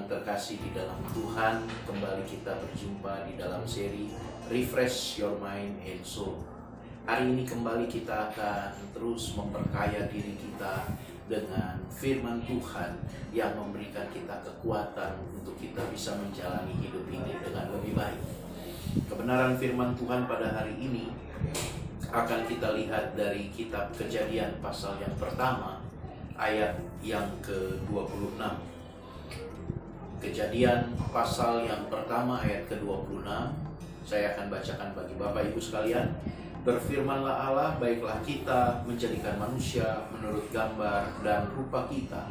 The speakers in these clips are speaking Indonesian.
yang terkasih di dalam Tuhan, kembali kita berjumpa di dalam seri Refresh Your Mind and Soul. Hari ini kembali kita akan terus memperkaya diri kita dengan firman Tuhan yang memberikan kita kekuatan untuk kita bisa menjalani hidup ini dengan lebih baik. Kebenaran firman Tuhan pada hari ini akan kita lihat dari kitab Kejadian pasal yang pertama, ayat yang ke-26. Kejadian pasal yang pertama ayat ke-26. Saya akan bacakan bagi Bapak Ibu sekalian. Berfirmanlah Allah, baiklah kita menjadikan manusia menurut gambar dan rupa kita,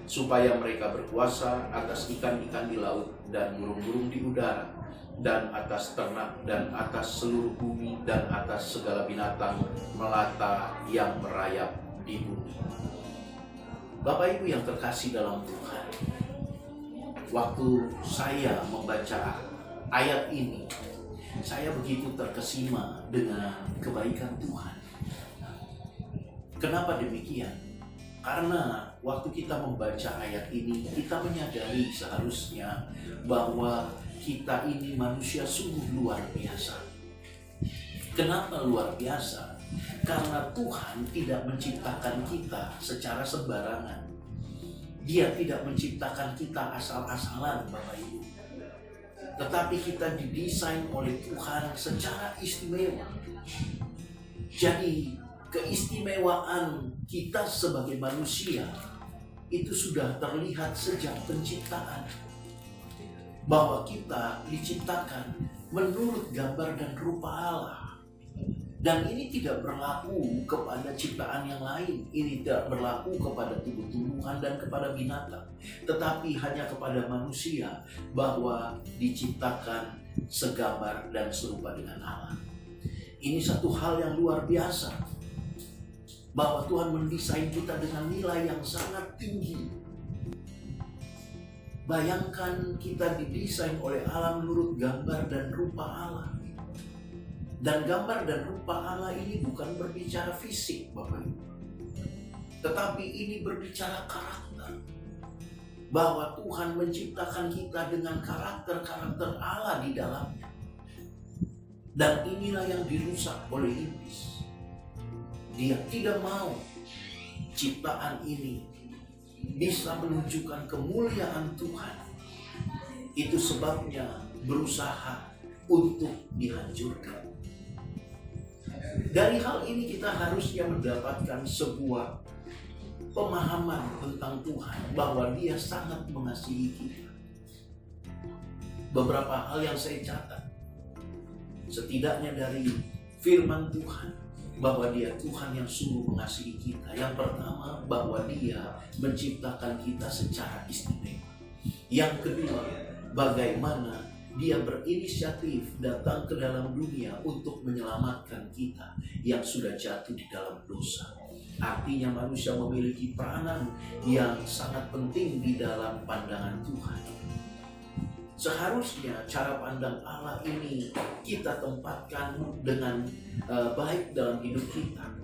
supaya mereka berkuasa atas ikan-ikan di laut dan burung-burung di udara, dan atas ternak, dan atas seluruh bumi, dan atas segala binatang melata yang merayap di bumi. Bapak Ibu yang terkasih dalam Tuhan, waktu saya membaca ayat ini, saya begitu terkesima dengan kebaikan Tuhan. Kenapa demikian? Karena waktu kita membaca ayat ini, kita menyadari seharusnya bahwa kita ini manusia sungguh luar biasa. Kenapa luar biasa? Karena Tuhan tidak menciptakan kita secara sembarangan. Dia tidak menciptakan kita asal-asalan, Bapak Ibu. Tetapi kita didesain oleh Tuhan secara istimewa. Jadi keistimewaan kita sebagai manusia itu sudah terlihat sejak penciptaan. Bahwa kita diciptakan menurut gambar dan rupa Allah. Dan ini tidak berlaku kepada ciptaan yang lain. Ini tidak berlaku kepada tumbuh-tumbuhan dan kepada binatang. Tetapi hanya kepada manusia, bahwa diciptakan segambar dan serupa dengan Allah. Ini satu hal yang luar biasa. Bahwa Tuhan mendesain kita dengan nilai yang sangat tinggi. Bayangkan kita didesain oleh Allah menurut gambar dan rupa Allah. Dan gambar dan rupa Allah ini bukan berbicara fisik, Bapak Ibu. Tetapi ini berbicara karakter. Bahwa Tuhan menciptakan kita dengan karakter-karakter Allah di dalamnya. Dan inilah yang dirusak oleh iblis. Dia tidak mau ciptaan ini bisa menunjukkan kemuliaan Tuhan. Itu sebabnya berusaha untuk dihancurkan. Dari hal ini kita harusnya mendapatkan sebuah pemahaman tentang Tuhan, bahwa Dia sangat mengasihi kita. Beberapa hal yang saya catat, setidaknya dari firman Tuhan, bahwa Dia Tuhan yang sungguh mengasihi kita. Yang pertama, bahwa Dia menciptakan kita secara istimewa. Yang kedua, bagaimana Dia berinisiatif datang ke dalam dunia untuk menyelamatkan kita yang sudah jatuh di dalam dosa. Artinya manusia memiliki peranan yang sangat penting di dalam pandangan Tuhan. Seharusnya cara pandang Allah ini kita tempatkan dengan baik dalam hidup kita.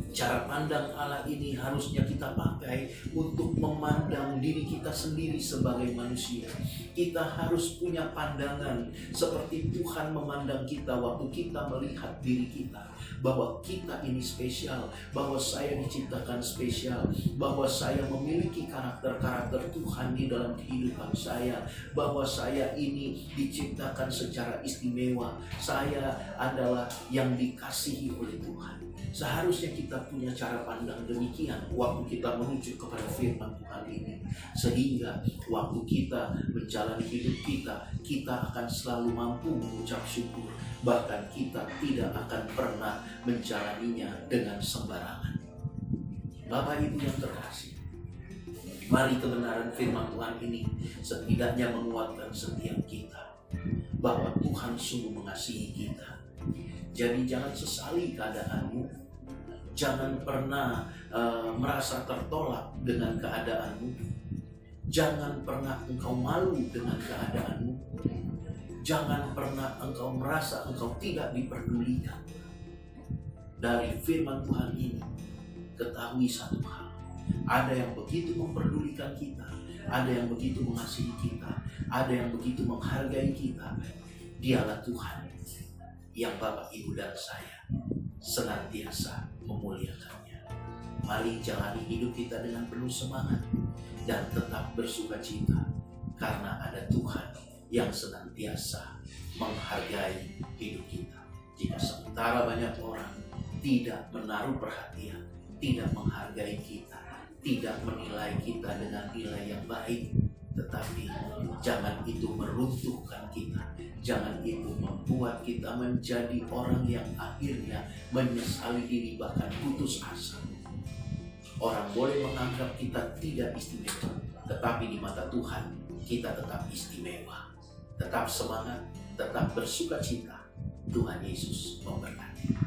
Cara pandang Allah ini harusnya kita pakai untuk memandang diri kita sendiri sebagai manusia. Kita harus punya pandangan seperti Tuhan memandang kita waktu kita melihat diri kita. Bahwa kita ini spesial, bahwa saya diciptakan spesial, bahwa saya memiliki karakter-karakter Tuhan di dalam kehidupan saya, bahwa saya ini diciptakan secara istimewa, saya adalah yang dikasihi oleh Tuhan. Seharusnya kita punya cara pandang demikian waktu kita menuju kepada firman Tuhan ini. Sehingga waktu kita menjalani hidup kita, kita akan selalu mampu mengucap syukur. Bahkan kita tidak akan pernah menjalaninya dengan sembarangan. Bapak Ibu yang terkasih, mari kebenaran firman Tuhan ini setidaknya menguatkan setiap kita. Bahwa Tuhan sungguh mengasihi kita. Jadi jangan sesali keadaanmu. Jangan pernah merasa tertolak dengan keadaanmu. Jangan pernah engkau malu dengan keadaanmu. Jangan pernah engkau merasa engkau tidak diperdulikan. Dari firman Tuhan ini, ketahui satu hal. Ada yang begitu memperdulikan kita. ada yang begitu mengasihi kita, ada yang begitu menghargai kita. Dialah Tuhan yang Bapak, Ibu, dan saya senantiasa memuliakannya. Mari jalani hidup kita dengan penuh semangat dan tetap bersuka cita, karena ada Tuhan yang senantiasa menghargai hidup kita. Jika sementara banyak orang tidak menaruh perhatian, tidak menghargai kita, tidak menilai kita dengan nilai yang baik, tetapi jangan itu meruntuhkan kita, jangan itu membuat kita menjadi orang yang akhirnya menyesali diri, bahkan putus asa. Orang boleh menganggap kita tidak istimewa, tetapi di mata Tuhan kita tetap istimewa. Tetap semangat, tetap bersuka cita. Tuhan Yesus memberkati.